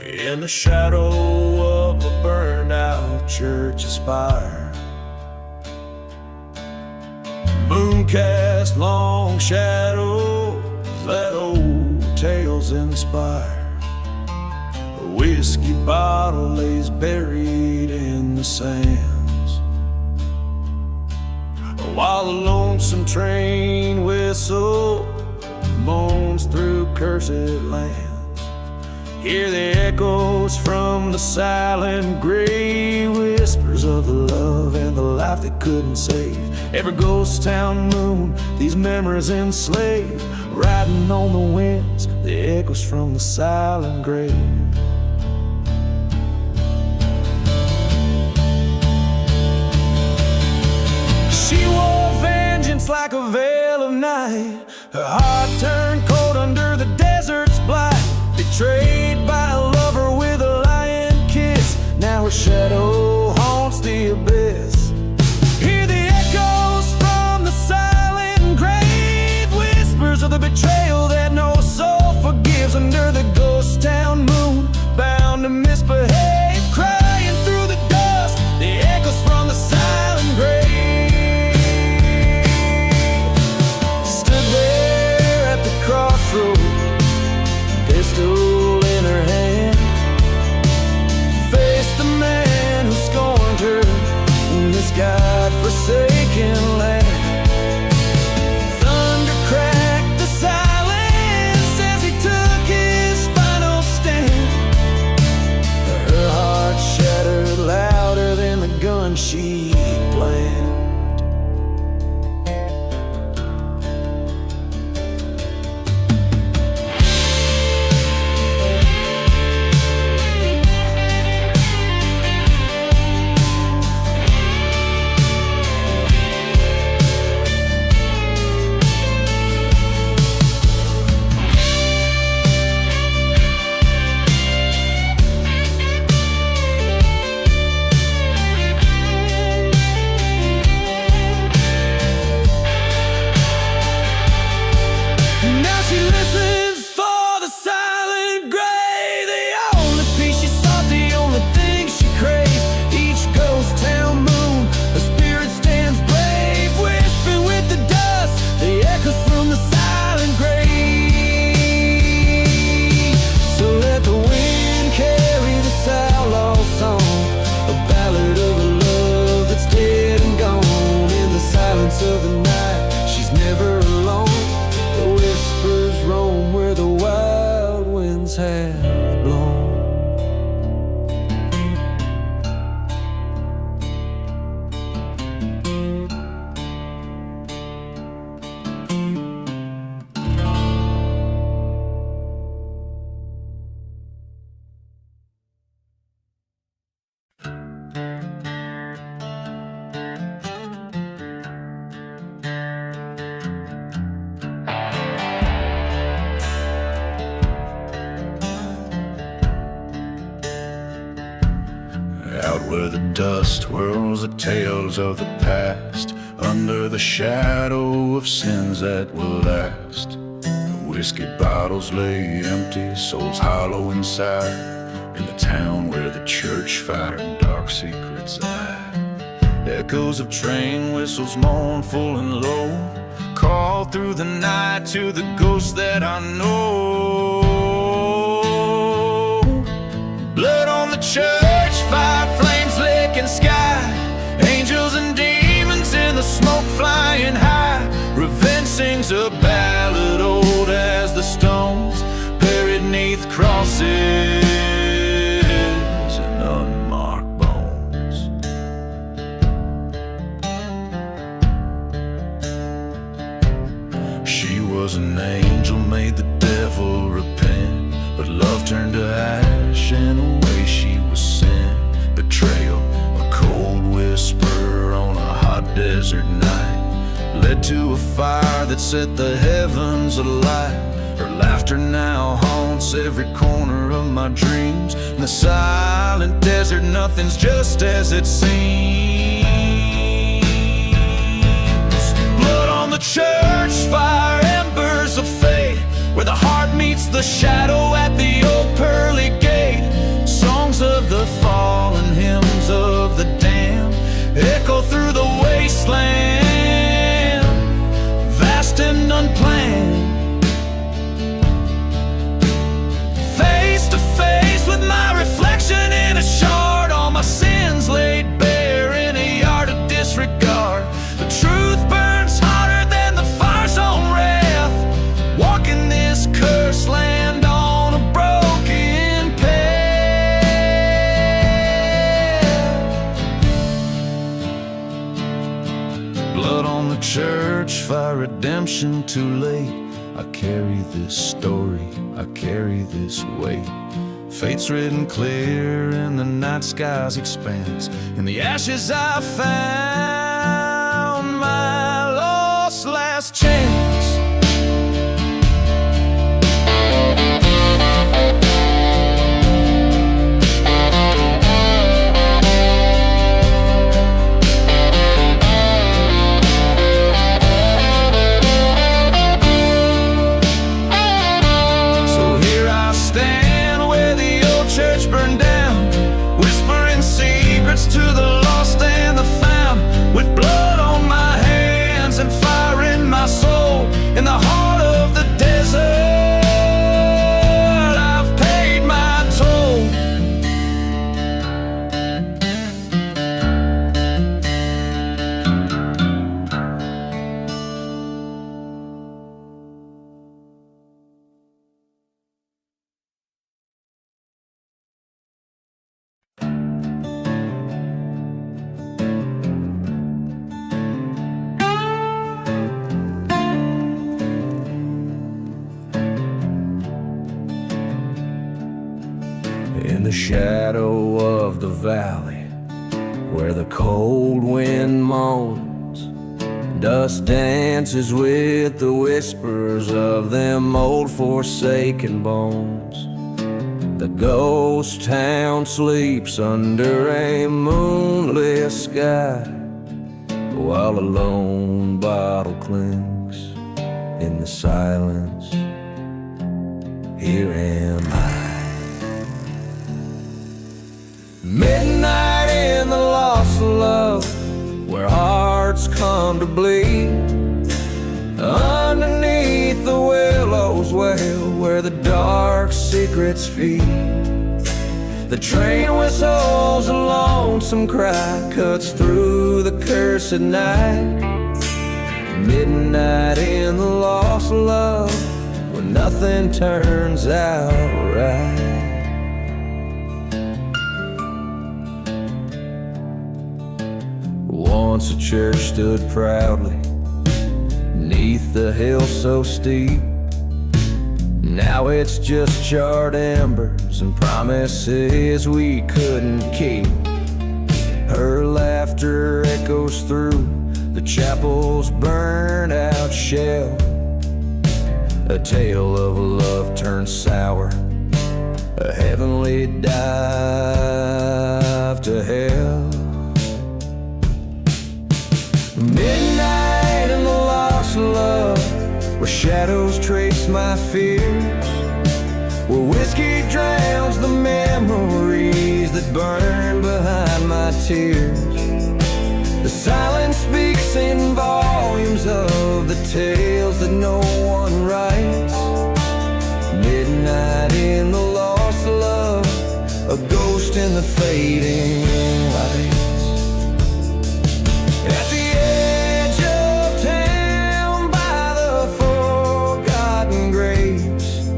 In the shadow of a burned out church spire, moon cast long shadows that old tales inspire. A whiskey bottle lays buried in the sands, while a lonesome train whistle moans through cursed lands. Hear the echoes from the silent grave, whispers of the love and the life they couldn't save. Every ghost town moon, these memories enslaved, riding on the winds, the echoes from the silent grave. She wore vengeance like a veil of night, her heart turned cold under the desert's blight. Betrayed by a lover with a lying kiss, now her shadow haunts the abyss. Hear the echoes from the silent grave, whispers of the betrayal that no soul forgives. Under the ghost town moon, bound to misbehave, crying through the dust, the echoes from the silent grave. Stood there at the crossroads, pistol in her hand, faced the man who scorned her in this God-forsaken land. Thunder cracked the silence as he took his final stand. Her heart shattered louder than the gun she planned. Of the night, she's never alone. The whispers roam where the wild winds have blown. Where the dust whirls the tales of the past, under the shadow of sins that will last. The whiskey bottles lay empty, souls hollow inside, in the town where the church fire and dark secrets hide. Echoes of train whistles mournful and low call through the night to the ghosts that I know. Blood on the church fire, flames licking sky, angels and demons in the smoke flying high. Revenge sings a ballad old as the stones, buried neath crosses and unmarked bones. She was an angel, made the devil repent, but love turned to ash and away she was sent. Betrayal, a cold whisper on a hot desert night, led to a fire that set the heavens alight. Her laughter now haunts every corner of my dreams. In the silent desert, nothing's just as it seems. Blood on the church fire, embers of fate, where the heart meets the shadow at the old pearly gate. find redemption too late. I carry this story, I carry this weight. Fate's written clear in the night sky's expanse. In the ashes I found my lost last chance. To the lost and the found, with blood on my hands and fire in my soul. In the heart of the desert, I've paid my toll. In the shadow of the valley, where the cold wind moans, dust dances with the whispers of them old forsaken bones. The ghost town sleeps under a moonlit sky, while a lone bottle clings in the silence. Here am I. Midnight in the lost love, where hearts come to bleed. Underneath the willow's well, where the dark secrets feed. The train whistles a lonesome cry, cuts through the cursed night. Midnight in the lost love, where nothing turns out right. Once a church stood proudly neath the hill so steep. Now it's just charred embers and promises we couldn't keep. Her laughter echoes through the chapel's burned out shell, a tale of a love turned sour, a heavenly dive to hell. Midnight in the lost love, where shadows trace my fears, where whiskey drowns the memories that burn behind my tears. The silence speaks in volumes of the tales that no one writes. Midnight in the lost love, a ghost in the fading lights. At the edge of town by the forgotten graves,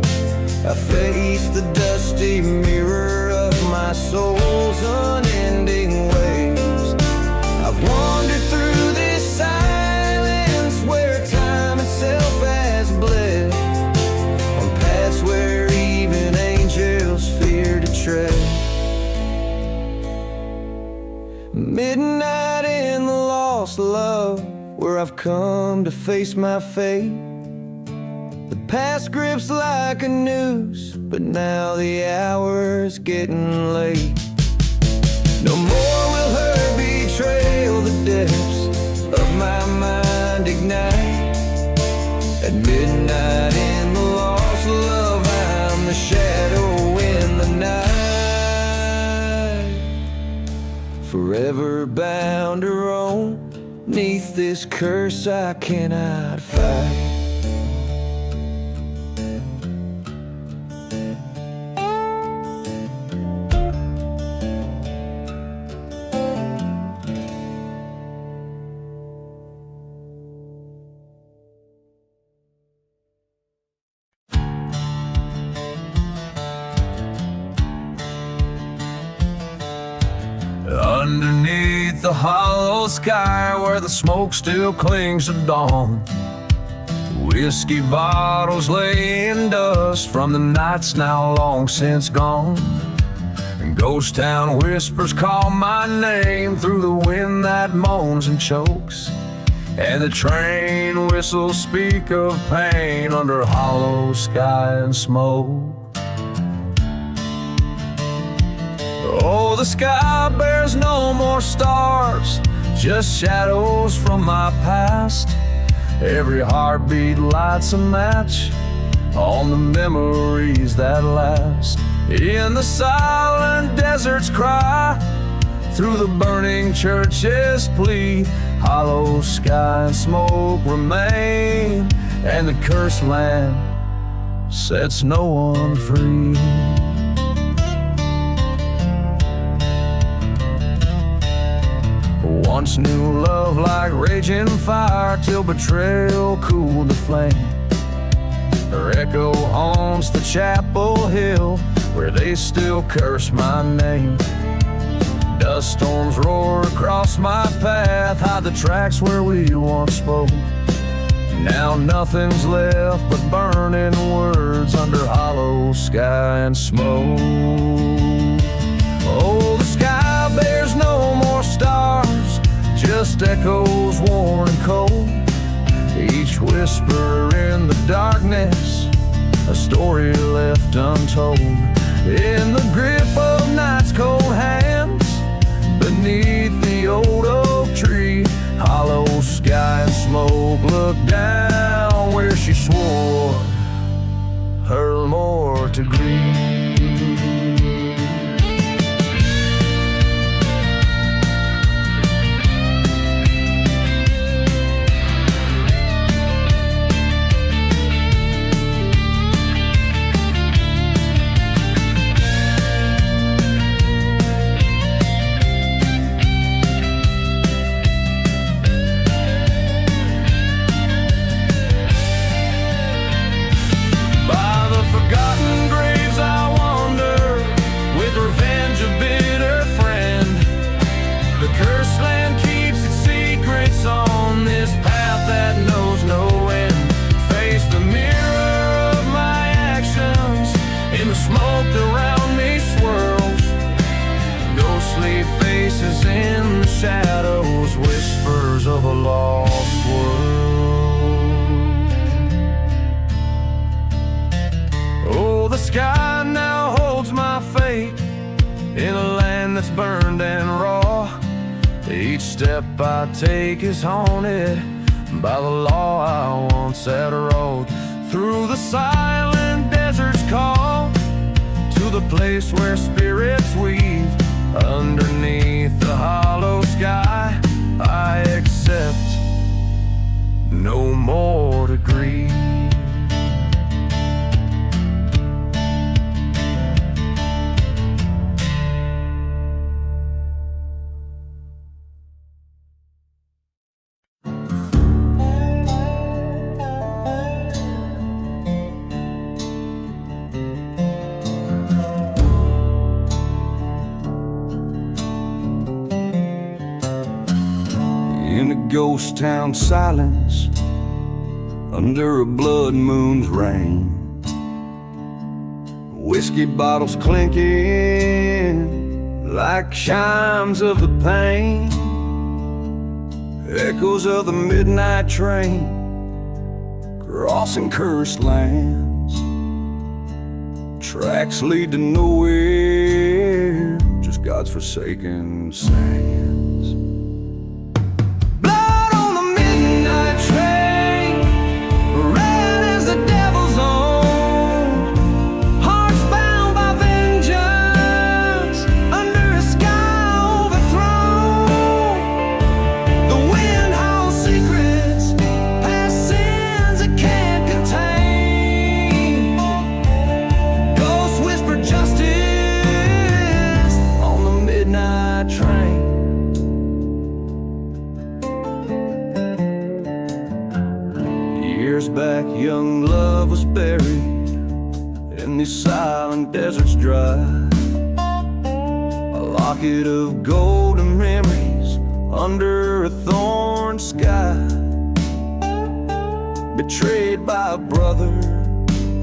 I face the dusty mirror of my soul's unending ways. I've wandered through this silence where time itself has bled, on paths where even angels fear to tread. Midnight in the lost love, where I've come to face my fate. The past grips like a noose, but now the hour's getting late. No more will her betrayal the depths of my mind ignite. At midnight in the lost love, I'm the shadow in the night, forever bound to roam 'neath this curse I cannot fight. Underneath the hollow sky, where the smoke still clings to dawn, Whiskey bottles lay in dust from the nights now long since gone. And ghost town whispers call my name through the wind that moans and chokes. And the train whistles speak of pain under hollow sky and smoke. Oh, the sky bears no more stars, just shadows from my past. Every heartbeat lights a match on the memories that last. In the silent desert's cry, through the burning church's plea, hollow sky and smoke remain, and the cursed land sets no one free. Once knew love like raging fire, till betrayal cooled the flame. Her echo haunts the chapel hill, where they still curse my name. Dust storms roar across my path, hide the tracks where we once spoke. Now nothing's left but burning words under hollow sky and smoke. Oh, the sky bears no more stars, just echoes worn and cold. Each whisper in the darkness, a story left untold. In the grip of night's cold hands, beneath the old oak tree, hollow sky and smoke look down where she swore her Lord to grieve. In the shadows, whispers of a lost world. Oh, the sky now holds my fate in a land that's burned and raw. Each step I take is haunted by the law I once had wrote. Through the silent desert's call to the place where spirits weave. Underneath the hollow sky, I accept no more to grieve. In a ghost town silence, under a blood moon's rain, whiskey bottles clinking like chimes of the pain, echoes of the midnight train crossing cursed lands. Tracks lead to nowhere, just God's forsaken sands. Back, young love was buried in these silent deserts dry. A locket of golden memories under a thorn sky. betrayed by a brother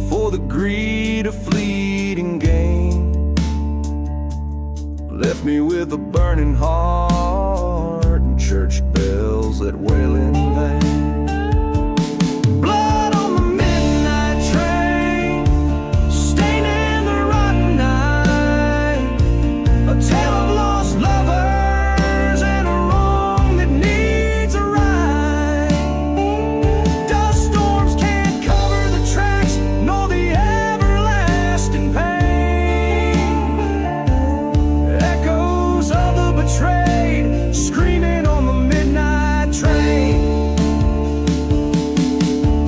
for the greed of fleeting gain. Left me with a burning heart and church bells that wail in vain. Blood on the midnight train, staining the rotten night, a tale of lost lovers and a wrong that needs a right. Dust storms can't cover the tracks, nor the everlasting pain. Echoes of the betrayed, screaming on the midnight train.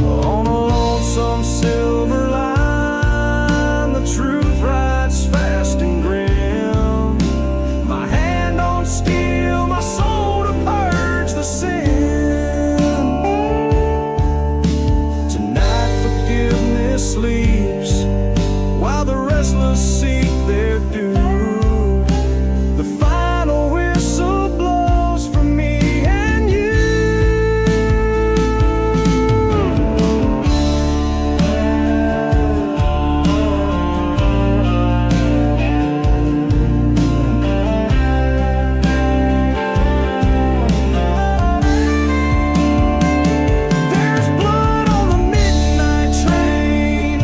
On a lonesome silver line, the truth rides fast and grim. My hand on steel, my soul to purge the sin. Tonight forgiveness sleeps, while the restless seek their due. The final whistle blows for me and you. There's blood on the midnight train.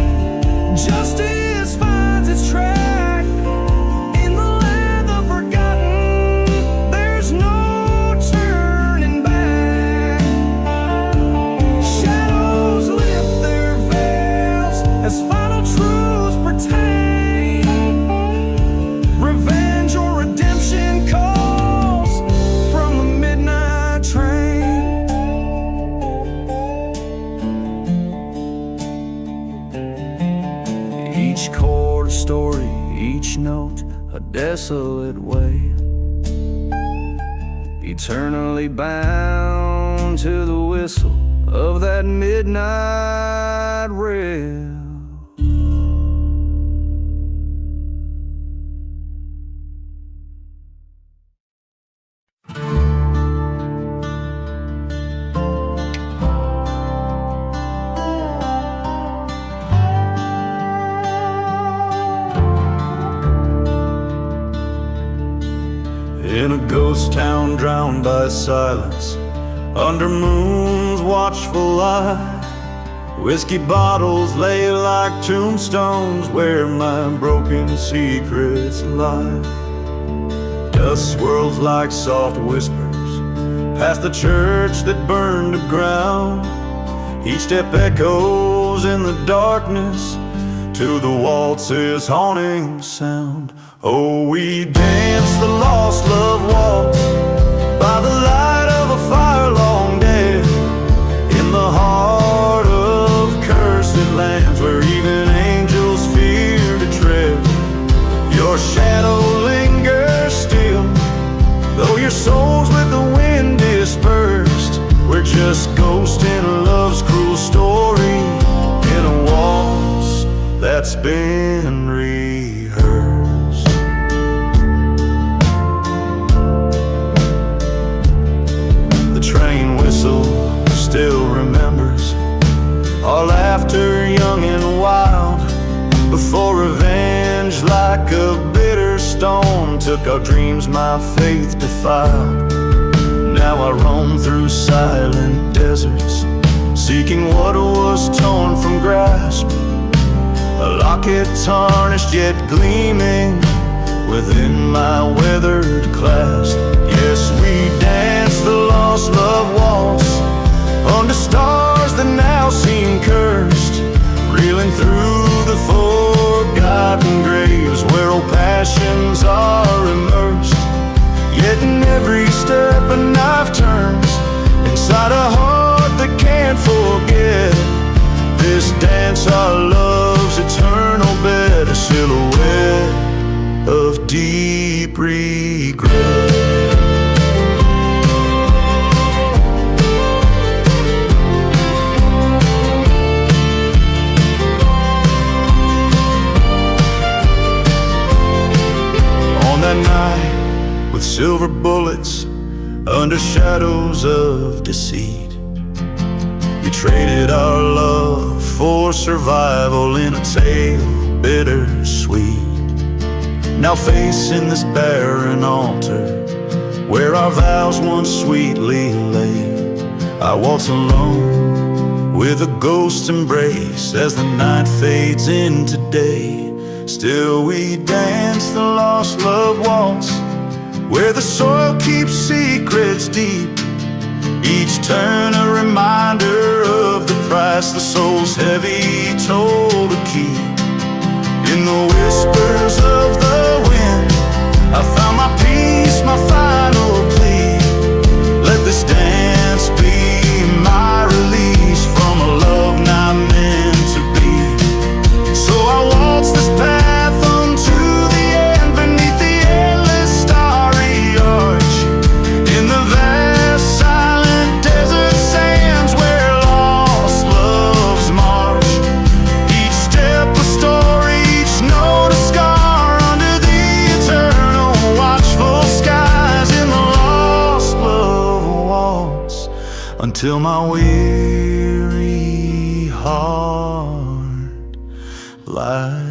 Justice finds its track in the land of forgotten. There's no turning back. Shadows lift their veils as final truths pertain. Revenge or redemption calls from the midnight train. Each chord a story, each note a desolate way, eternally bound to the whistle of that midnight rail. In a ghost town drowned by silence, under moon's watchful eye, whiskey bottles lay like tombstones where my broken secrets lie. Dust swirls like soft whispers past the church that burned to ground. Each step echoes in the darkness to the waltz's haunting sound. Oh, we dance the lost love waltz by the light of a fire long dead, in the heart of cursed lands where even angels fear to tread. Your shadow lingers still, though your soul's with the wind dispersed. We're just ghosts in love's cruel story, in a waltz that's been rehearsed. The train whistle still remembers our laughter, young and wild, before revenge like a bitter stone took our dreams my faith defiled. Now I roam through silent deserts, seeking what was torn from grasp, a locket tarnished yet gleaming within my weathered clasp. Yes, we dance the lost love waltz under stars that now seem cursed, reeling through the forgotten graves where old passions are immersed. Yet in every step a knife turns inside a heart that can't forget. This dance, our love's eternal bed, a silhouette of deep regret. On that night, with silver bullets under shadows of deceit, we traded our love for survival in a tale bittersweet. Now facing this barren altar where our vows once sweetly lay, I waltz alone with a ghost embrace as the night fades into day. Still we dance the lost love waltz where the soil keeps secrets deep, each turn a reminder of the price the soul's heavy toll to keep. In the whispers of the wind, I found my peace, my final plea. Let this dance be my release from a love not meant to be. So I waltz this path unto the end beneath the endless starry arch, in the vast silent desert sands where lost loves march. Each step a story, each note a scar under the eternal watchful skies. In the lost love waltz until my weary heart lies.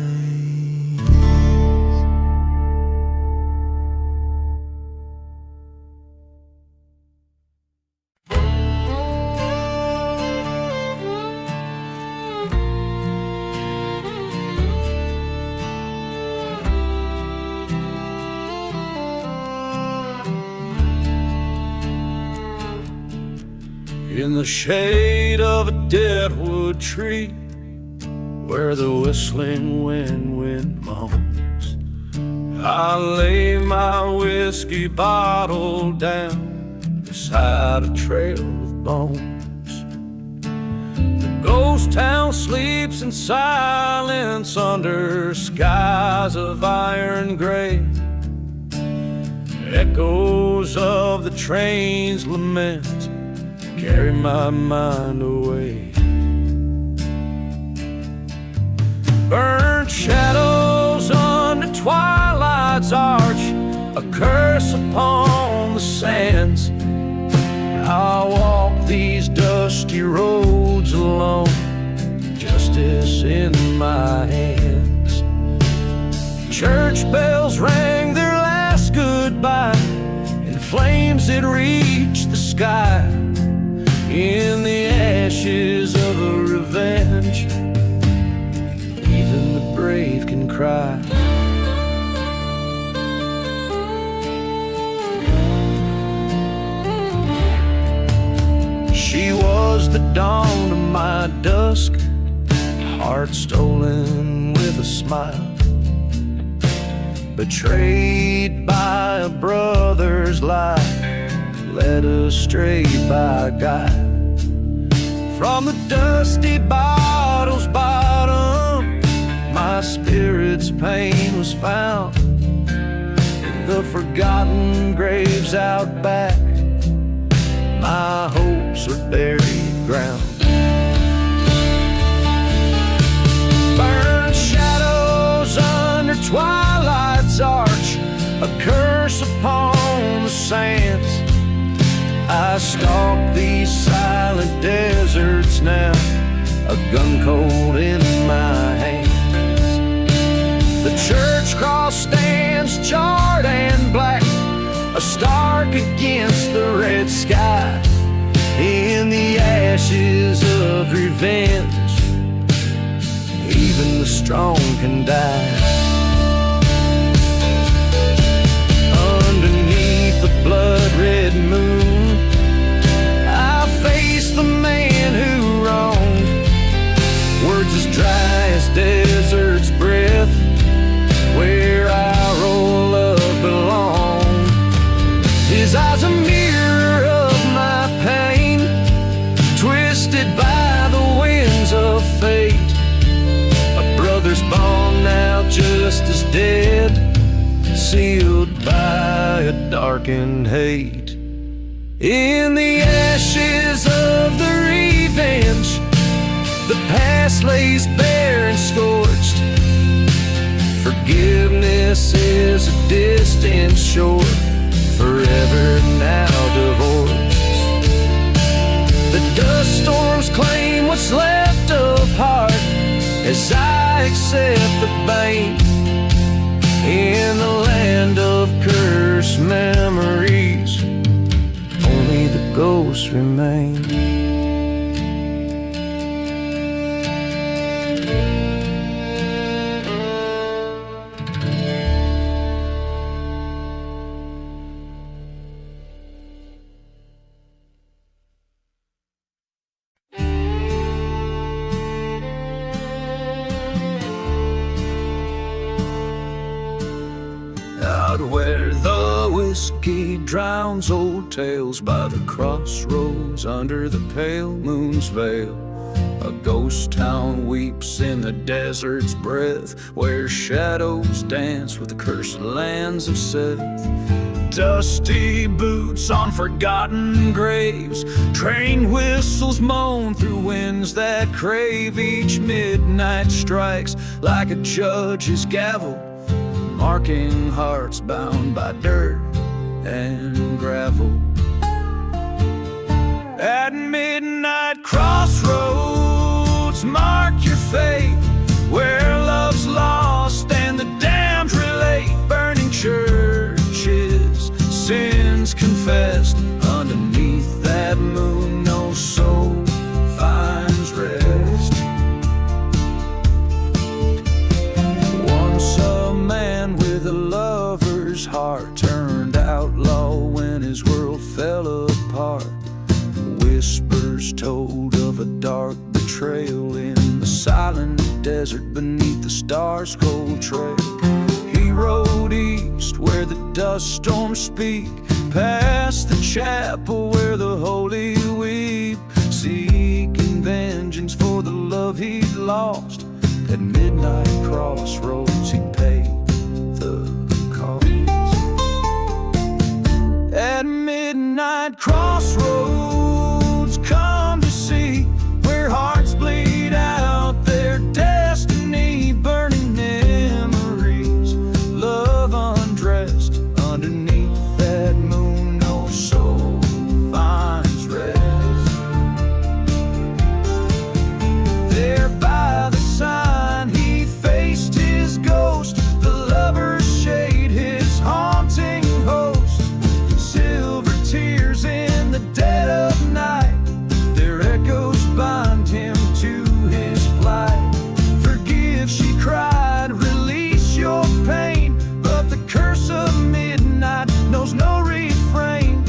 In the shade of a deadwood tree, where the whistling wind moans, I lay my whiskey bottle down beside a trail of bones. The ghost town sleeps in silence under skies of iron gray. Echoes of the train's lament carry my mind away. Burnt shadows under twilight's arch, a curse upon the sands. I walk these dusty roads alone, justice in my hands. Church bells rang their last goodbye, in flames it reached the sky. In the ashes of a revenge, even the brave can cry. She was the dawn of my dusk, heart stolen with a smile, betrayed by a brother's lie, led astray by God. From the dusty bottle's bottom, my spirit's pain was found. In the forgotten graves out back, my hopes are buried ground. Burned shadows under twilight's arch, a curse upon the sands. I stalk these silent deserts now, a gun cold in my hands. The church cross stands charred and black, a stark against the red sky. In the ashes of revenge, even the strong can die. Underneath the blood-red moon, the man who wronged, words as dry as desert's breath, where our old love belonged. His eyes a mirror of my pain, twisted by the winds of fate. A brother's bond now just as dead, sealed by a darkened hate. In the ashes of the revenge, the past lays bare and scorched. Forgiveness is a distant shore, forever now divorced. The dust storms claim left of heart as I accept the bait. In the land of cursed memories, only the ghosts remain. Out where the whiskey drowns old tales, by the crossroads under the pale moon's veil, a ghost town weeps in the desert's breath, where shadows dance with the cursed lands of Seth. Dusty boots on forgotten graves, train whistles moan through winds that crave. Each midnight strikes like a judge's gavel, marking hearts bound by dirt and gravel. At midnight crossroads, mark your fate, where love's lost and the damned relate. Burning churches, sins confessed, underneath that moon no soul finds rest. Once a man with a lover's heart turned outlaw when his world fell apart. Whispers told of a dark betrayal in the silent desert beneath the stars' cold trail. He rode east where the dust storms speak, past the chapel where the holy weep, seeking vengeance for the love he'd lost. At midnight crossroads he'd pay the cost. At midnight crossroads, come to see where hearts bleed out their destiny. Burning memories, love undressed, underneath that moon no soul finds rest. There by the sign he faced his ghost, the lover's shade, his haunting host. Silver tears in the dead of night, their echoes bind him to his plight. Forgive, she cried, release your pain, but the curse of midnight knows no refrain.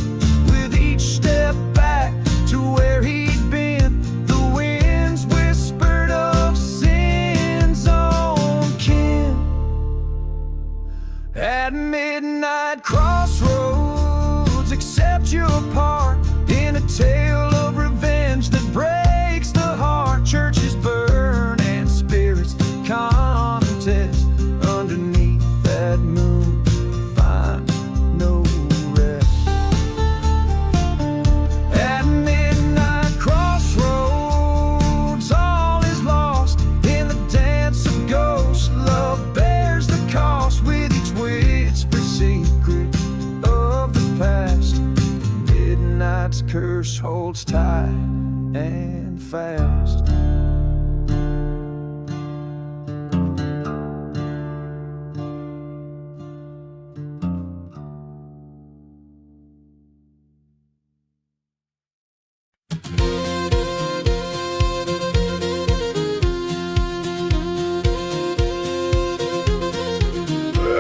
With each step back to where he'd been, the winds whispered of sin's own kin. At midnight crossroads, accept your part in a tale of revenge that breaks the heart. Churches burn and spirits contest, underneath that moon find no rest. At midnight crossroads, all is lost in the dance of ghosts. Love bears the cost with each whisper secret of the past. Midnight's curse holds tight and fast.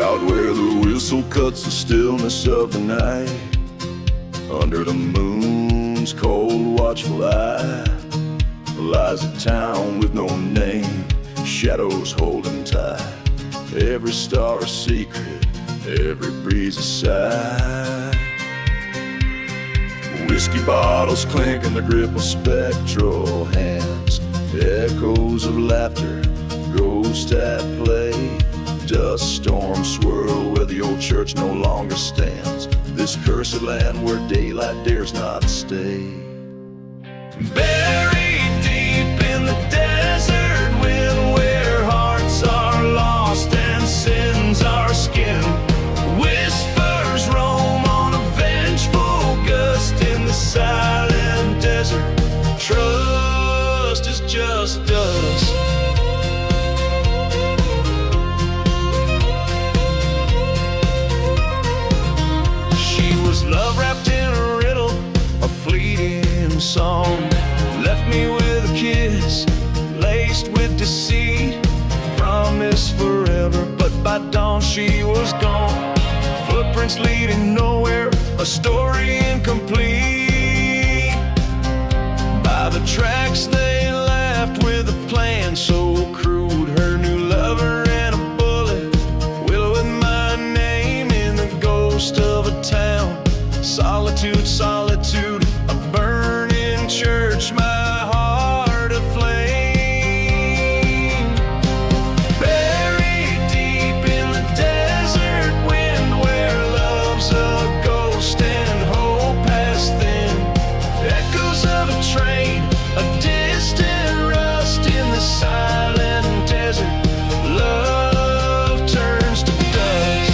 Out where the whistle cuts the stillness of the night, under the moon's cold watchful eye, lies a town with no name, shadows holding tight. Every star a secret, every breeze a sigh. Whiskey bottles clink in the grip of spectral hands, echoes of laughter, ghosts at play. Dust storms swirl where the old church no longer stands, this cursed land where daylight dares not stay. Buried deep in the desert wind, where hearts are lost and sins are skinned, whispers roam on a vengeful gust in the silent desert. Trust is just just dust. She was love wrapped in a riddle, a fleeting song. Left me with a kiss, laced with deceit. Promised forever, but by dawn she was gone. Footprints leading nowhere, a story incomplete. By the tracks they left with a plan so crude. Her new lover and a bullet, will with my name in the ghost of a town. Solitude, solitude, a burning church, my heart aflame. Buried deep in the desert wind, where love's a ghost and hope has thinned. Echoes of a train, a distant rust in the silent desert. Love turns to dust.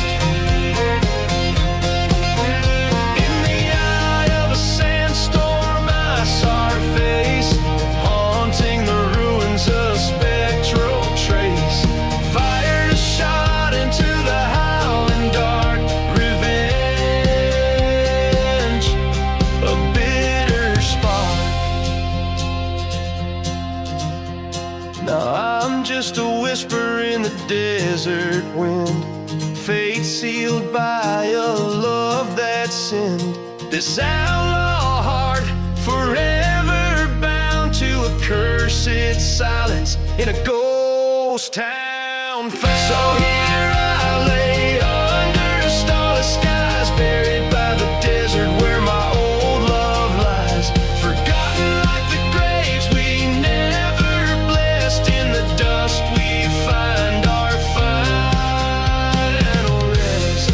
In the eye of a sandstorm, I saw her face, haunting the ruins, a spectral trace. Fired a shot into the howling dark, revenge, a bitter spark. Now I'm just a whisper in the desert wind, fate sealed by a love that sinned. This outlaw heart, forever bound to a cursed silence in a ghost town found. So here I lay under starless skies, buried by the desert where my old love lies. Forgotten like the graves we never blessed. In the dust we find our final rest.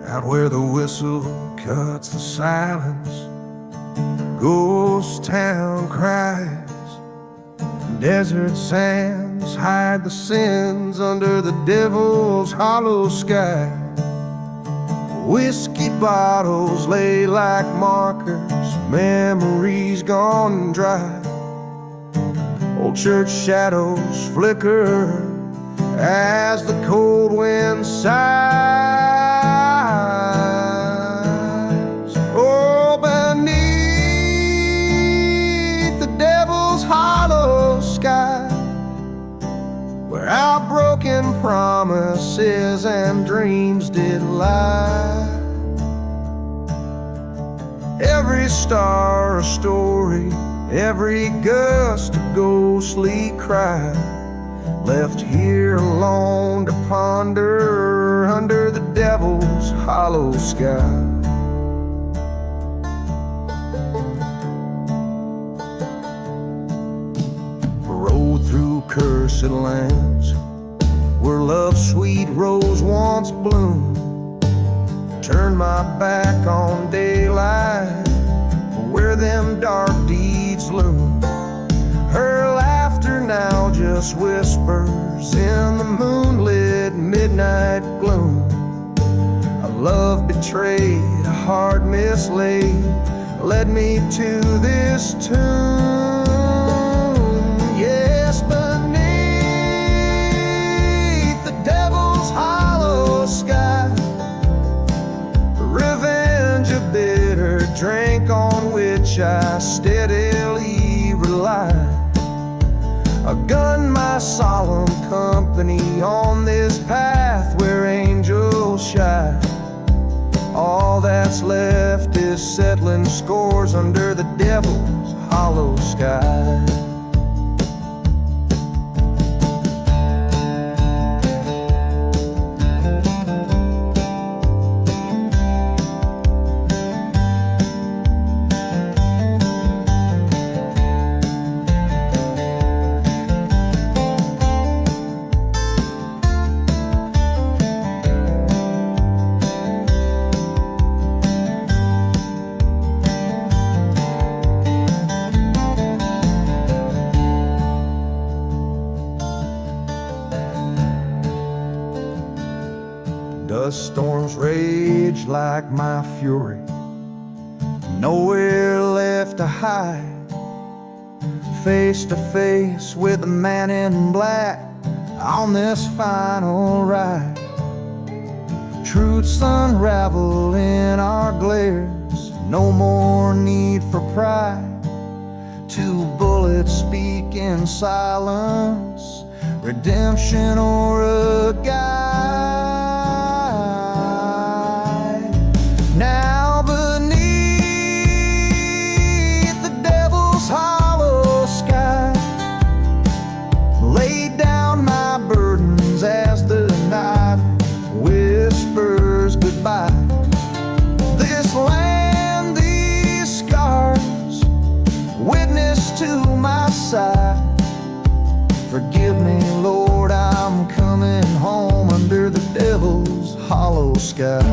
Out where the whistle cuts the silence, ghost town cries. Desert sands hide the sins under the devil's hollow sky. Whiskey bottles lay like markers, memories gone dry. Old church shadows flicker as the cold wind sighs. Oh, beneath the devil's hollow sky, where our broken promises and dreams did lie. Every star a story, every gust a ghostly cry, left here alone to ponder under the devil's hollow sky. Rode through cursed lands where love's sweet rose once bloomed. Turned my back on daylight where them dark deeds loom. Her laughter now just whispers in the moonlit midnight gloom. A love betrayed, a heart mislaid, led me to this tomb. Yes, beneath the devil's hollow sky, revenge a bitter drink on which I steadily rely. A gun my solemn company on this path where angels shine. All that's left is settling scores under the devil's hollow sky. Dust storms rage like my fury, nowhere left to hide. Face to face with the man in black on this final ride. Truths unravel in our glares, no more need for pride. Two bullets speak in silence, redemption or a guide. Now beneath the devil's hollow sky, lay down my burdens as the night whispers goodbye. This land, these scars, witness to my side. Forgive me, Lord, I'm coming home under the devil's hollow sky.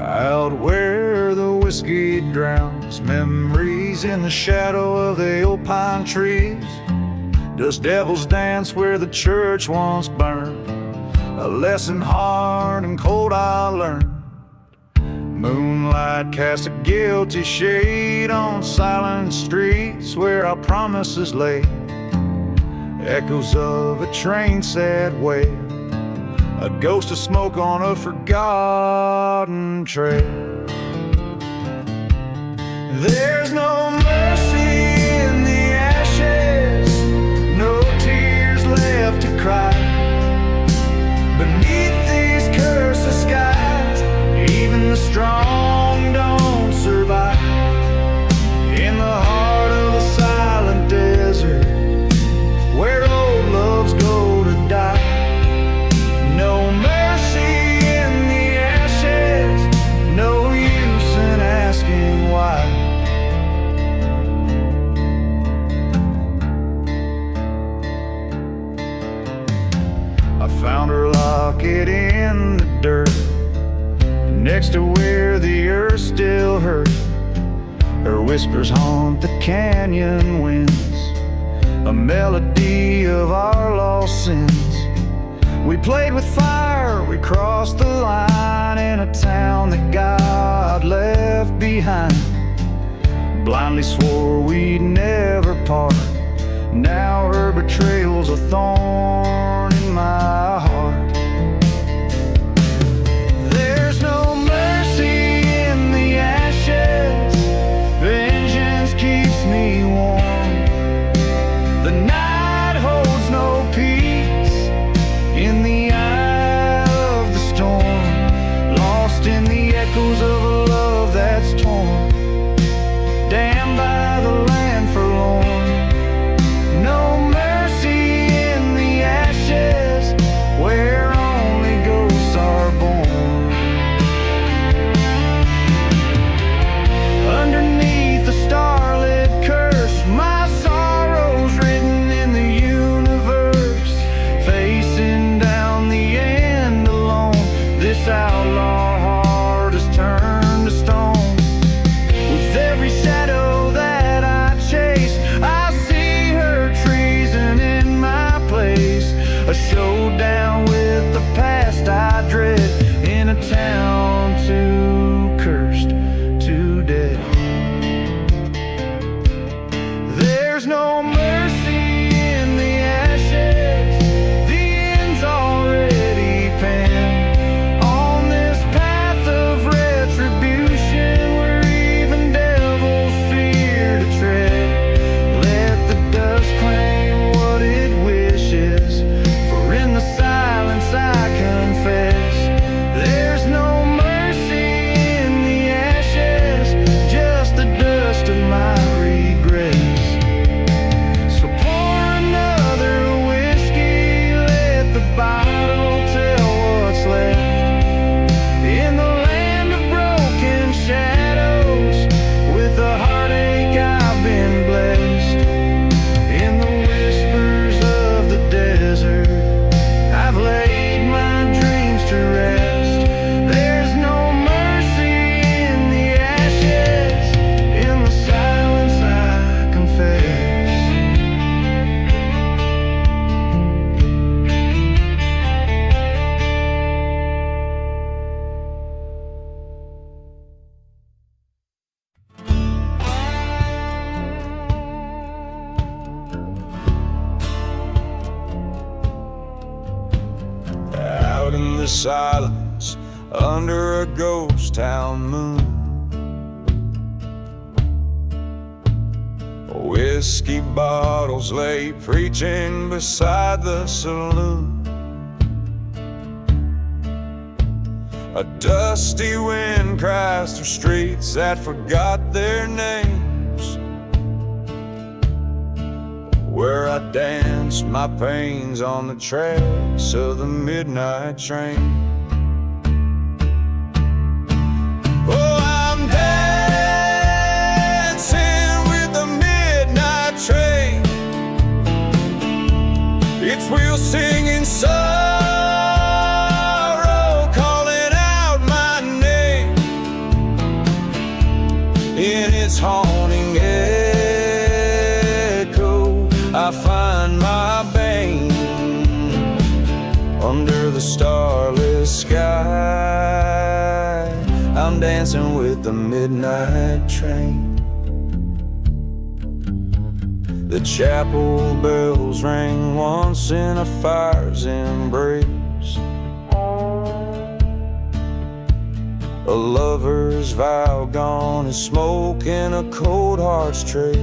Out where the whiskey drowns memories in the shadow of the old pine trees, does devils dance where the church once burned? A lesson hard and cold I learned. Moonlight cast a guilty shade on silent streets where our promises lay. Echoes of a train sad wail, a ghost of smoke on a forgotten trail. There's no mercy in the ashes, no tears left to cry. Beneath these cursed skies, even the strong don't survive. In the heart of a silent desert, where old loves go to die. No mercy in the ashes, no use in asking why. I found her locket in the dirt, next to where the earth still hurt. Her whispers haunt the canyon winds, a melody of our lost sins. We played with fire, we crossed the line in a town that God left behind. Blindly swore we'd never part, now her betrayal's a thorn in my heart. There's no mercy in the ashes, vengeance keeps me warm. The night holds no peace in the eye of the storm, lost in the echoes of a love that's torn, damned by the land forlorn. No mercy in the ashes, where the silence under a ghost town moon. Whiskey bottles lay preaching beside the saloon. A dusty wind cries through streets that forgot their names, where I danced my pains on the tracks of the midnight train. Oh, I'm dancing with the midnight train, its wheels singing sorrow, calling out my name. In its haunting echo, I find my bane. Under the starless sky, I'm dancing with the midnight train. The chapel bells rang once in a fire's embrace. A lover's vow gone is smoke in a cold heart's trace.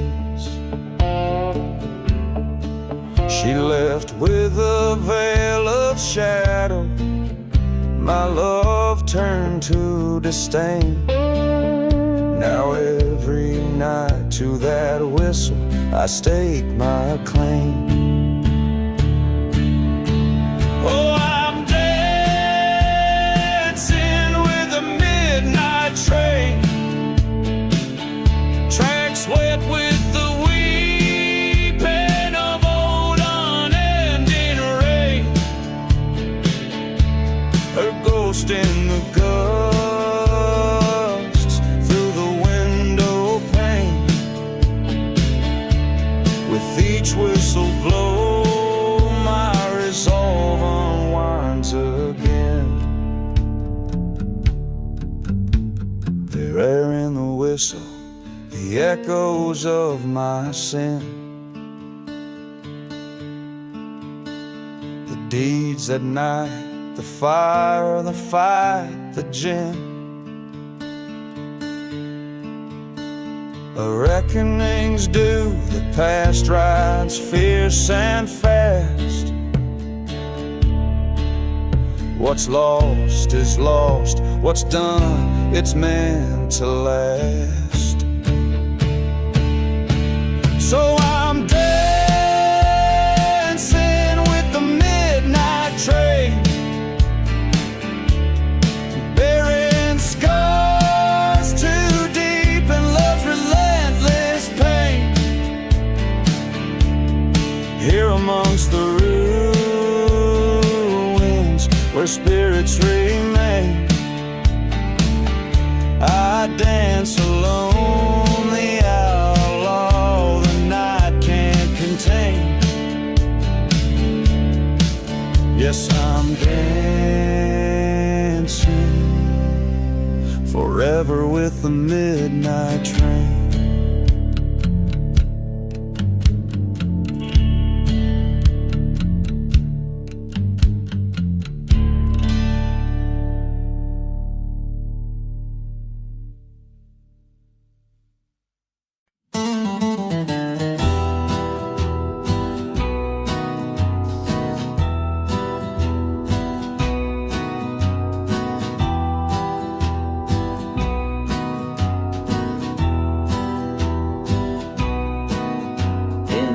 She left with a veil of shadow, my love turned to disdain. Now every night to that whistle I stake my claim. Oh, I'm dancing with the midnight train, tracks wet with the weeping of old unending rain. Her ghost in the gusts through the window pane. With each whistle blow, my resolve unwinds again. There in the whistle, the echoes of my sin, the deeds at night, the fire, the fight, the gin. A reckoning's due, the past rides fierce and fast. What's lost is lost, what's done, it's meant to last. So I'm dancing with the midnight train, bearing scars too deep in love's relentless pain. Here amongst the ruins where spirits remain, I dance alone, the outlaw the night can't contain. Yes, I'm dancing forever with the midnight train.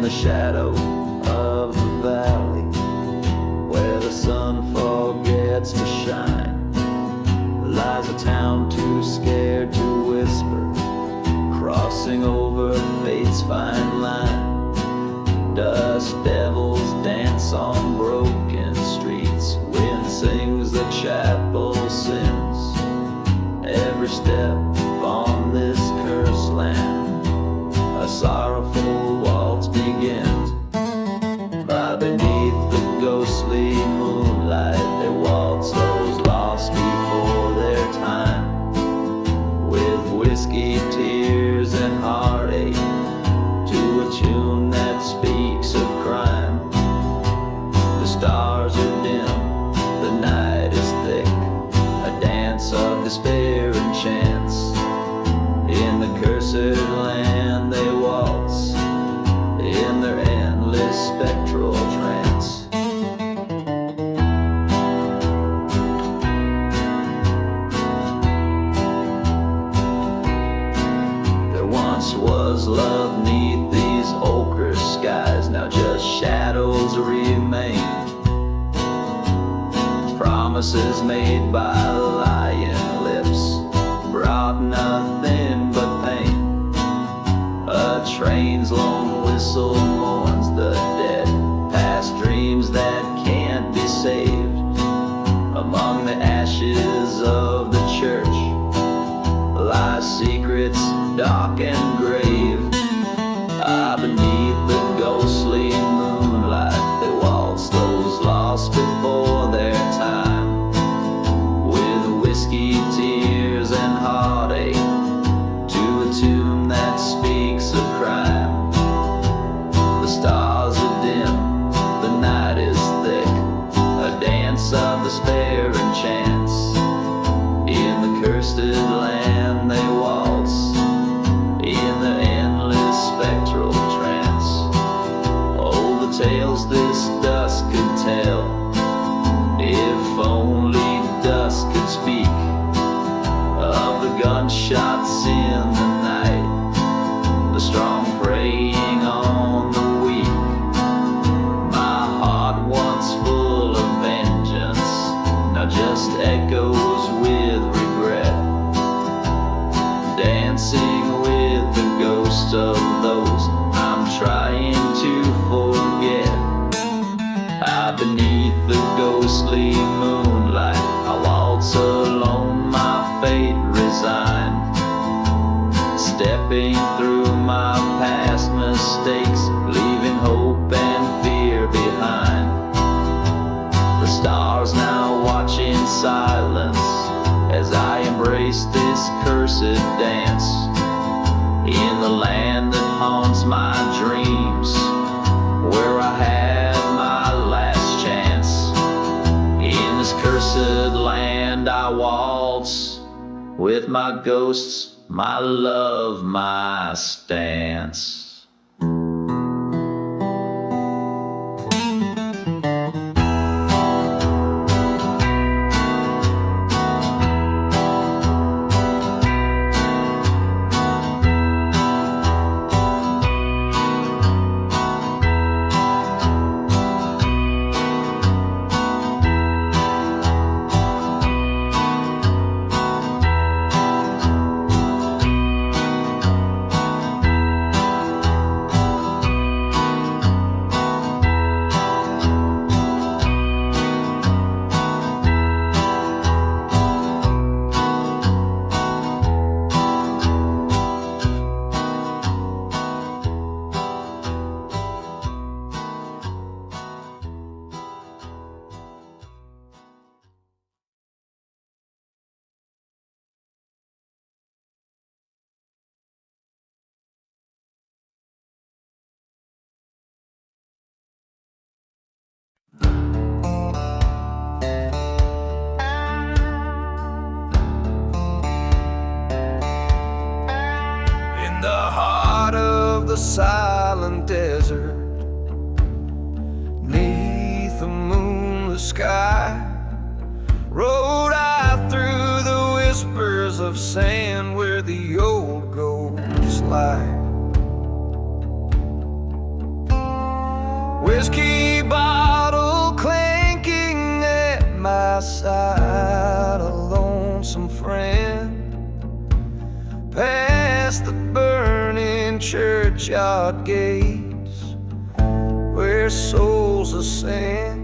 The shadow of the valley, where the sun forgets to shine, lies a town too scared to whisper, crossing over fate's fine line. Dust devils dance on broken streets, wind sings the chapel sins. Every step on this cursed land, a sorrowful waltz begins. By beneath the ghostly moonlight, they waltz those lost before their time, with whiskey, tears, and heartache, to a tune that speaks of crime. The stars are dim, the night is despair and chance. In the cursed land they waltz, in their endless spectral trance. There once was love neath these ochre skies, now just shadows remain. Promises made by lying lips brought nothing but pain. A train's lone whistle mourns the dead, past dreams that can't be saved. Among the ashes of the church lie secrets dark and grave. Beneath the ghostly moonlight they waltz those lost before their time, with whiskey, tears, and heartache, to a tune that speaks of crime. The stars are dim, the night is thick, a dance of despair and chance. In the cursed land they waltz, in the endless spectral trance. Oh, the tales this dusk could tell, if only dusk could speak, of the gunshots in the night, the strong preying on the weak. My heart once full of vengeance, now just echoes with regret, dancing with the ghosts of those I'm trying to forget. Beneath the ghostly moonlight I waltz alone, my fate resigned, stepping through my past mistakes, leaving hope and fear behind. The stars now watch in silence as I embrace this cursed dance, in the land that haunts my dreams, where I had my last chance. In this cursed land I waltz, with my ghosts, my love, my stance. The silent desert, neath the moonless sky, rode I through the whispers of sand where the old ghosts lie. Whiskey bottle clanking at my side, a lonesome friend, past the burning churchyard gates where souls ascend.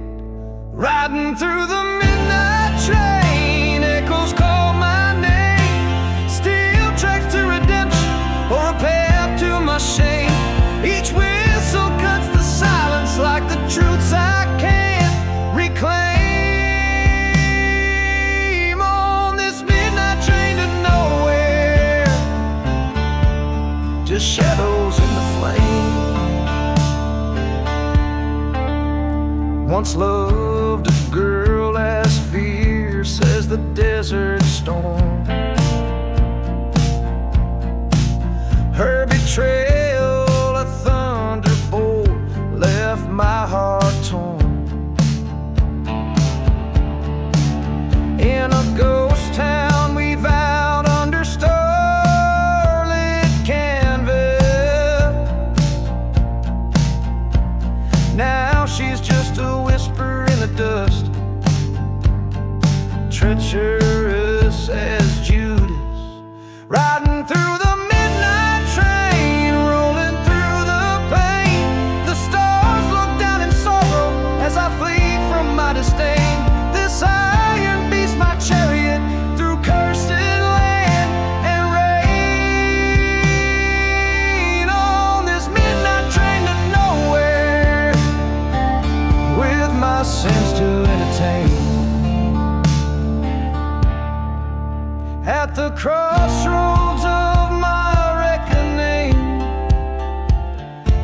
Riding through the midnight train, echoes call my name, still tracks to redemption or a path to my shame. Each whistle cuts the silence like the truths I can't reclaim. On this midnight train to nowhere, just shadows in the flame. Once loved a girl as fierce as the desert storm. Her betrayal, a thunderbolt, left my heart torn. In a ghost town we vowed under starlit canvas. Now she's just a whisper in the dust, treacherous as Judas, riding through the midnight train, rolling through the pain. The stars look down in sorrow as I flee from my disdain. This iron beast my chariot through cursed land, and rain on this midnight train to nowhere, with my sins to entertain. At the crossroads of my reckoning,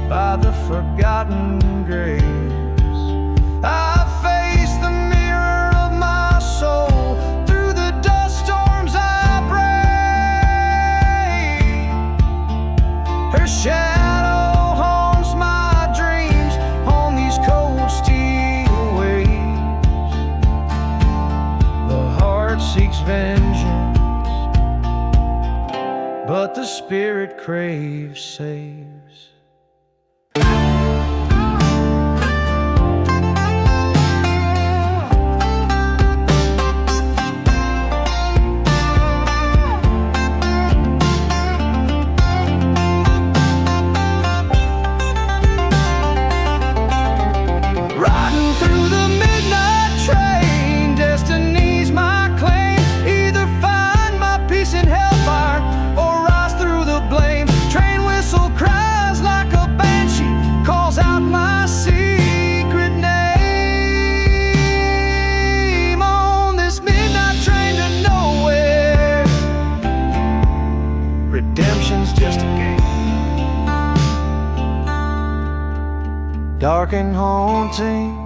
by the forgotten graves, I face the mirror of my soul. Through the dust storms I pray. Her shadow haunts my dreams on these cold steel waves. The heart seeks vengeance, but the spirit craves saves. Riding through the midnight train, destiny's my claim. Either find my peace in hellfire or rise through the blame. Train whistle cries like a banshee, calls out my secret name. On this midnight train to nowhere, redemption's just a game. Dark and haunting,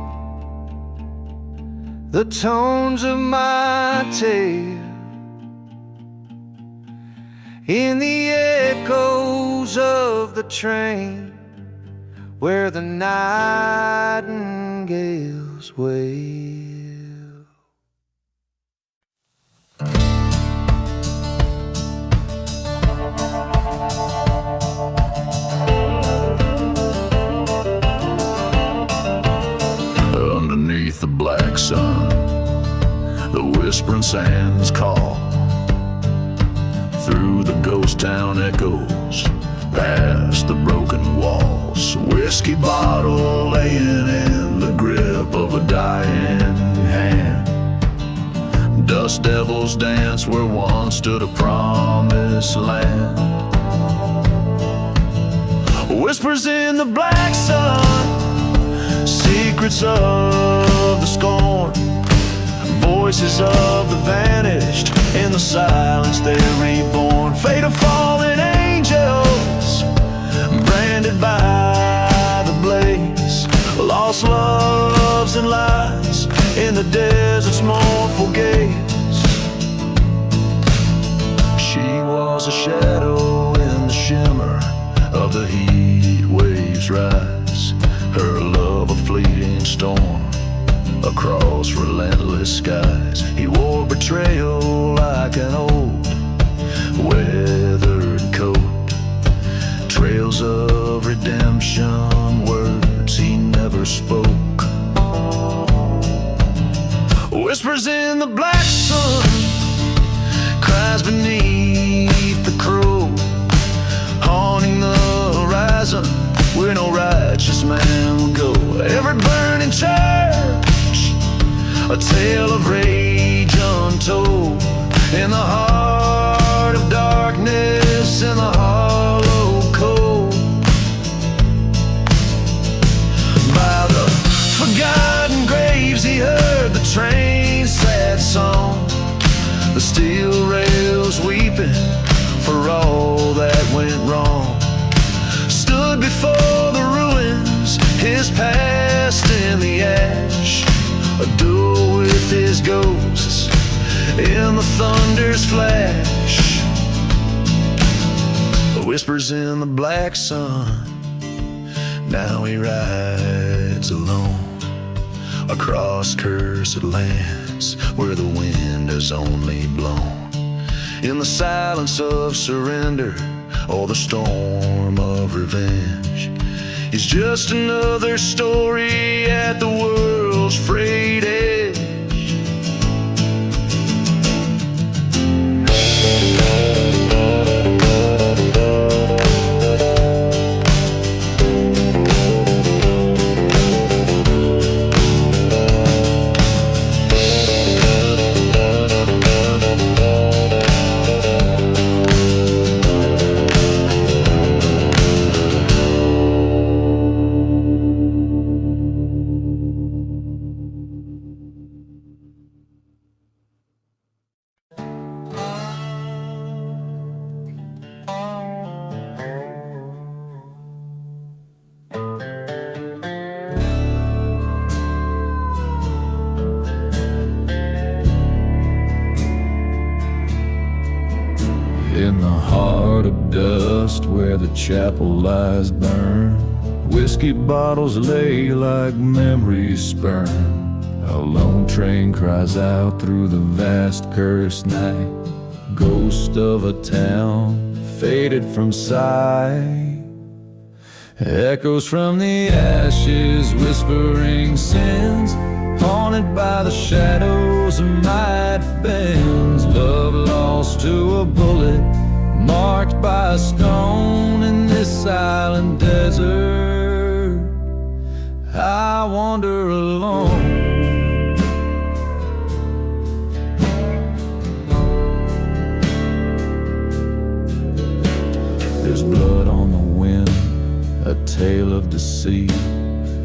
the tones of my tale, in the echoes of the train, where the nightingales wail. Underneath the black sun, the whispering sands call. Through the ghost town echoes, past the broken walls. Whiskey bottle laying in the grip of a dying hand. Dust devils dance where once stood a promised land. Whispers in the black sun, secrets of the scorn, voices of the vanished, in the silence they're reborn. Fate of fallen angels, branded by the blaze. Lost loves and lies in the desert's mournful gaze. She was a shadow in the shimmer of the heat waves rise. Her love a fleeting storm across relentless skies. He wore betrayal like an old weathered coat. Trails of redemption, words he never spoke. Whispers in the black sun, cries beneath the crow, haunting the horizon where no righteous man will go. Every burning church, a tale of rage untold. In the heart of darkness, in the hollow cold, by the forgotten graves he heard the train's sad song. The steel rails weeping for all that went wrong. Stood before the ruins, his past in the ash, a duel with his ghost in the thunder's flash, whispers in the black sun. Now he rides alone across cursed lands where the wind has only blown. In the silence of surrender or the storm of revenge, it's just another story at the world's frayed edge. In the heart of dust where the chapel lies burned, whiskey bottles lay like memories spurned. A lone train cries out through the vast cursed night, ghost of a town faded from sight. Echoes from the ashes whispering sins, haunted by the shadows of night bends. Love lost to a bullet, marked by a stone in this silent desert. I wander alone. There's blood on the wind, a tale of deceit,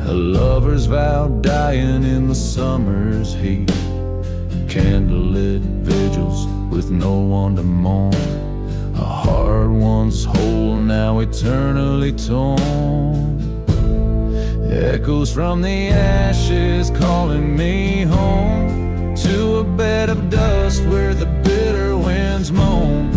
a lover's vow dying in the summer's heat. Candlelit vigils with no one to mourn, a heart once whole now eternally torn. Echoes from the ashes calling me home, to a bed of dust where the bitter winds moan.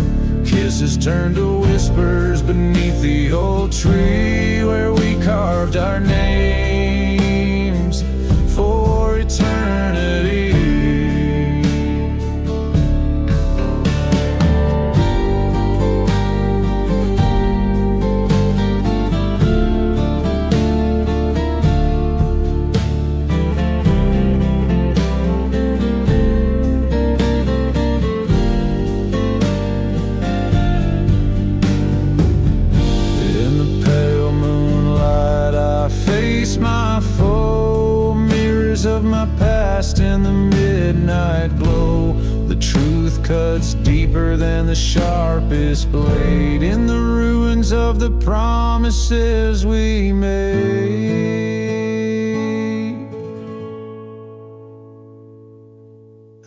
Kisses turn to whispers beneath the old tree where we carved our names for eternity. My foe, mirrors of my past in the midnight glow. The truth cuts deeper than the sharpest blade in the ruins of the promises we made.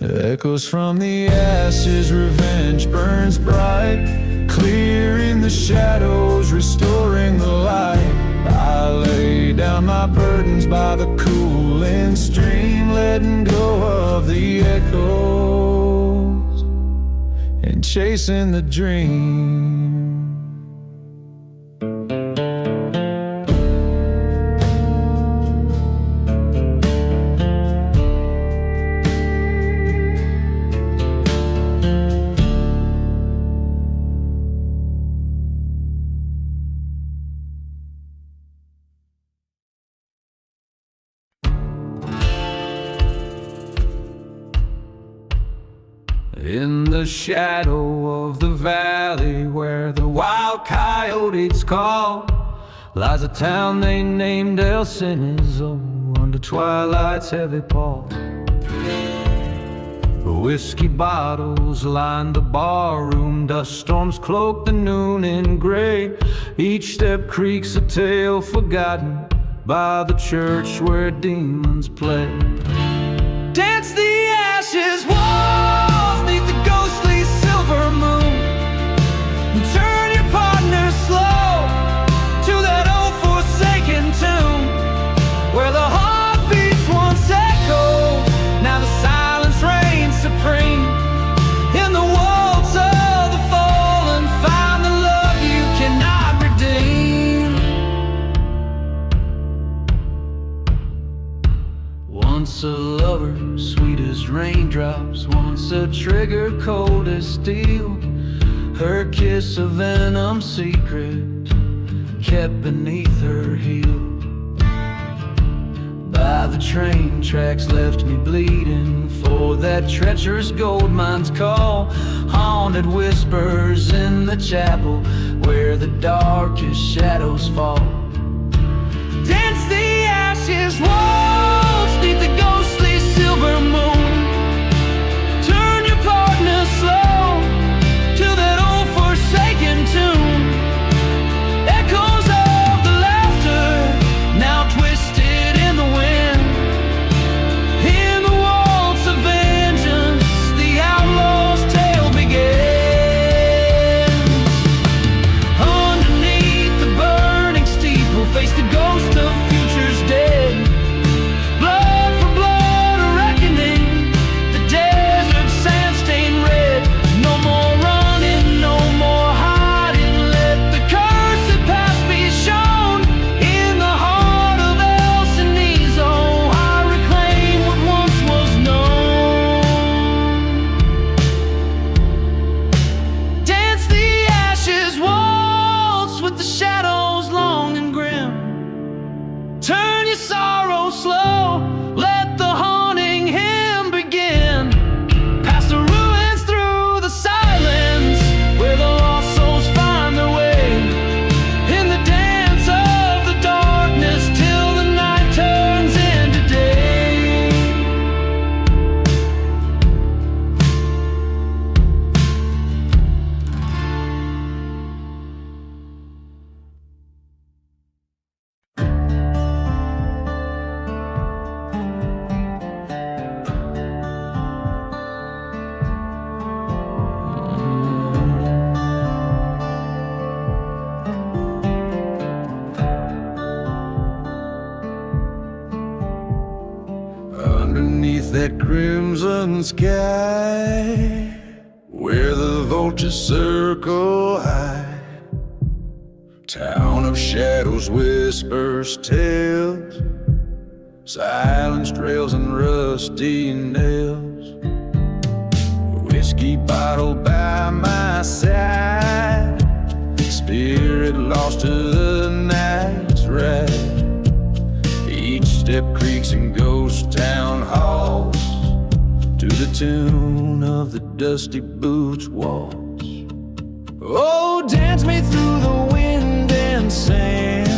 Echoes from the ashes, revenge burns bright, clearing the shadows, restoring the light. I lay down my burdens by the cooling stream, letting go of the echoes and chasing the dream. In the shadow of the valley where the wild coyotes call, lies a town they named El Cenizo under twilight's heavy pall. Whiskey bottles line the barroom, dust storms cloak the noon in gray. Each step creaks a tale forgotten by the church where demons play. Dance the ashes walls neath the ghostly silver moon, and turn your partner slow to that old forsaken tune, where the heartbeats once echoed, now the silence reigns supreme. the trigger cold as steel. Her kiss a venom secret kept beneath her heel. By the train tracks left me bleeding for that treacherous gold mine's call. Haunted whispers in the chapel where the darkest shadows fall. Dance the ashes, waltz neath the ghostly silver moon. Turn your partner slow to that old forsaken tune. Echoes of the laughter now twisted in the wind. In the waltz of vengeance, the outlaw's tale begins. Underneath the burning steeple, face the ghost of futures dead. Blood for blood, a reckoning, the desert sand stained red. No more running, no more hiding, let the cursed past be shown. In the heart of El Cenizo, I reclaim what once was known. Dance the ashes, waltz with the shadows long and grim. Turn your sorrow slow, let the haunting hymn begin. Past the ruins, through the silence, where the lost souls find their way. In the dance of the darkness, till the night turns into day. Underneath that crimson sky, where the vultures circle high, town of shadows whispers tales, silence trails and rusty nails. Whiskey bottle by my side, spirit lost to the night's ride. Each step creaks in ghost town halls, to the tune of the dusty boots waltz. Oh, dance me through the wind and sand,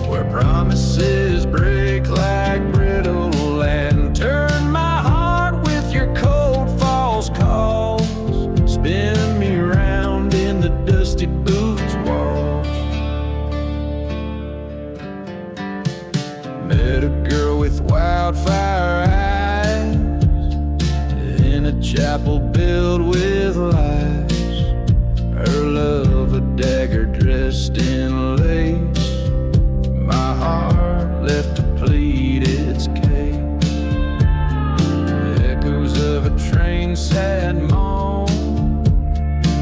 where promises break like brittle, and turn my heart with your cold false calls. Spin me round in the dusty boots waltz. Met a girl with wildfire eyes in a chapel built with lies. Her love a dagger dressed in lace. My heart left to plead its case. Echoes of a train sad moan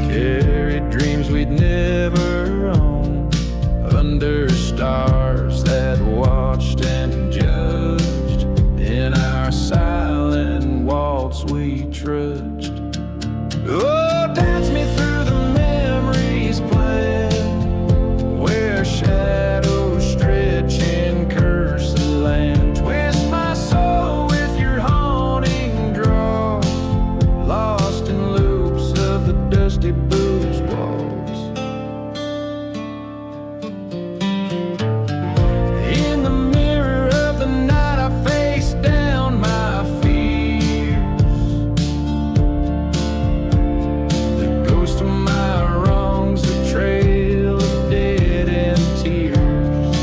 carried dreams we'd never own. Under stars that watched and judged, in our silent waltz we trudged. Oh, dance me through the memories plan, where shadows stretch and curse the land. Twist my soul with your haunting draws, lost in loops of the dusty boots waltz. In the mirror of the night I face down my fears, the ghost of my wrongs, the trail of dead end tears.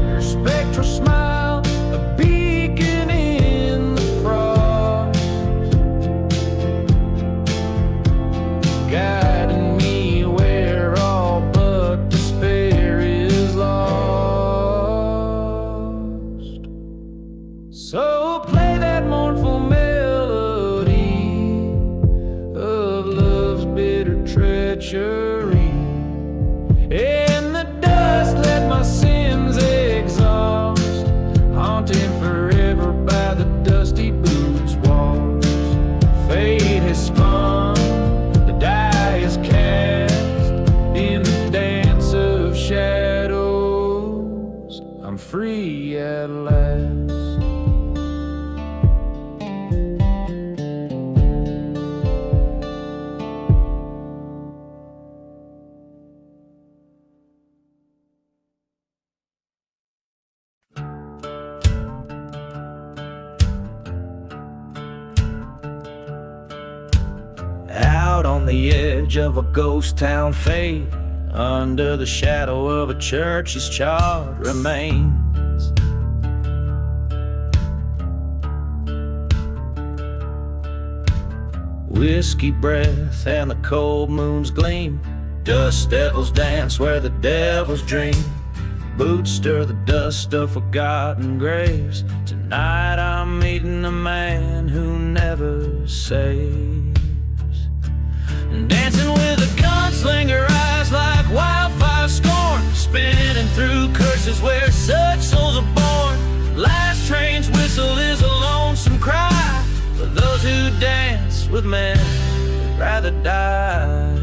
Her spectral smile, a beacon in the frost, guiding me where all but despair is lost. So play that mournful melody of love's bitter treachery. In the dust let my sins exhaust, haunted forever by out on the edge of a ghost town fade, under the shadow of a church's charred remains. Whiskey breath and the cold moon's gleam, dust devils dance where the devils dream. Boots stir the dust of forgotten graves. Tonight I'm meeting a man who never saves. And dancing with a gunslinger, eyes like wildfire scorn, spinning through curses where such souls are born. Last train's whistle is a lonesome cry for those who dance with men who'd rather die.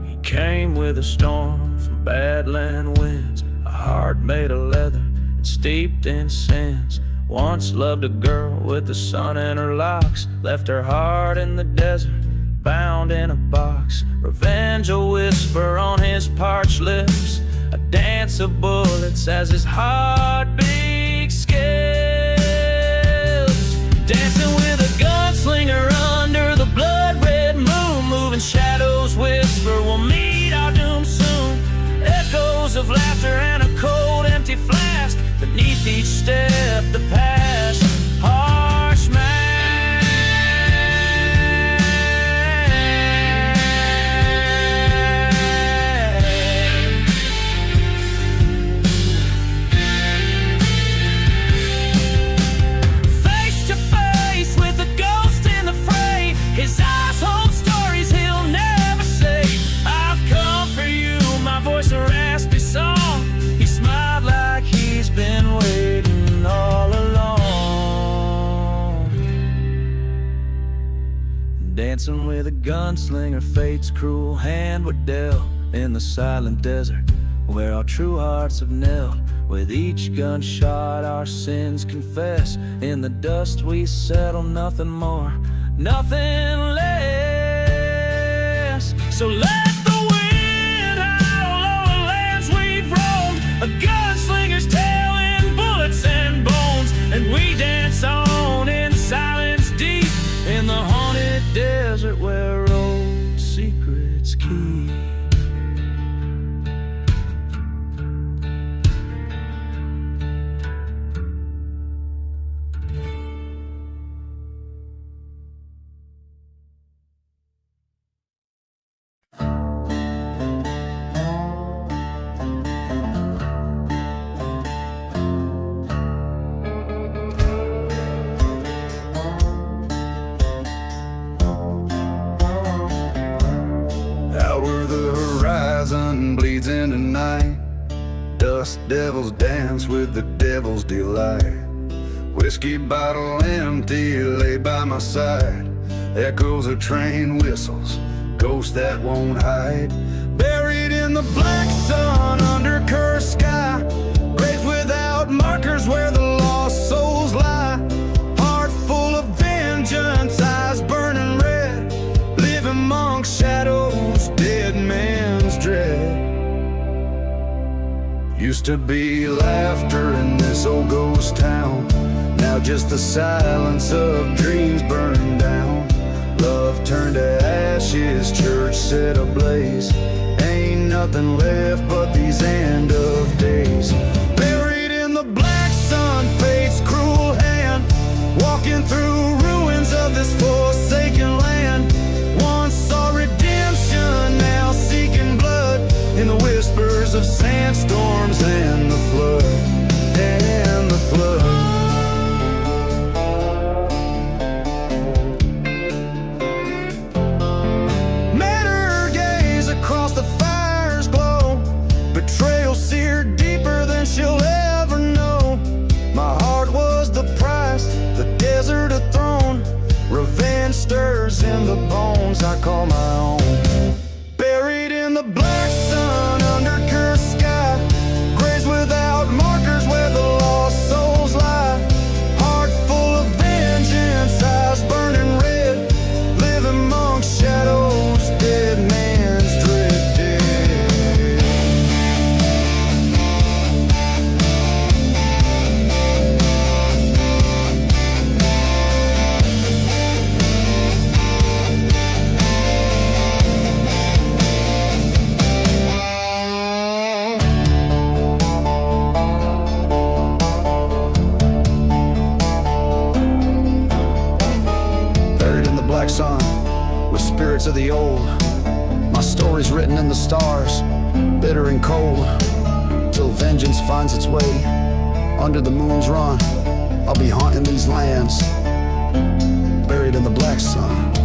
He came with a storm from badland winds, a heart made of leather and steeped in sins. Once loved a girl with the sun in her locks, left her heart in the desert, bound in a box. Revenge a whisper on his parched lips, a dance of bullets as his heartbeat skips. Dancing with a gunslinger under the blood-red moon, moving shadows whisper we'll meet our doom soon. Echoes of laughter and a cold empty flask, beneath each step the past harsh man. Face to face with a ghost in the fray, his eyes hold stories he'll never say. I've come for you, my voice a raspy song. He smiled like he's been waiting all along. Dancing with a gunslinger, fate's cruel hand would dealt in the silent desert where our true hearts have knelt. With each gunshot our sins confess, in the dust we settle, nothing more, nothing less. So let the wind howl over lands we've roamed, a gunslinger's tale in bullets and bones, and we dance on in silence deep, in the haunted desert where old secrets keep. Out where the horizon bleeds into night, dust devils dance with the devil's delight. Whiskey bottle empty lay by my side, echoes of train whistles, ghosts that won't hide. Buried in the black sun under cursed sky, graves without markers where the lost souls lie. Heart full of vengeance, eyes burning red, live amongst shadows, dead man's dread. Used to be laughter in this old ghost town, now just the silence of dreams burned down. Love turned to ashes, church set ablaze, ain't nothing left but these end of days. Buried in the black sun, fate's cruel hand, walking through ruins of this forsaken land. Once saw redemption, now seeking blood, in the whispers of sandstorms and the flood, and the flood. Met her gaze across the fire's glow, betrayal seared deeper than she'll ever know. My heart was the price, the desert a throne, revenge stirs in the bones I call my own. Buried in the black sun under cursed sky, graves without markers where the lost souls lie. Heart full of vengeance, eyes burning red, live amongst shadows, dead man's dread, dead. of the old. My story's written in the stars, bitter and cold, till vengeance finds its way under the moon's run. I'll be haunting these lands, buried in the black sun.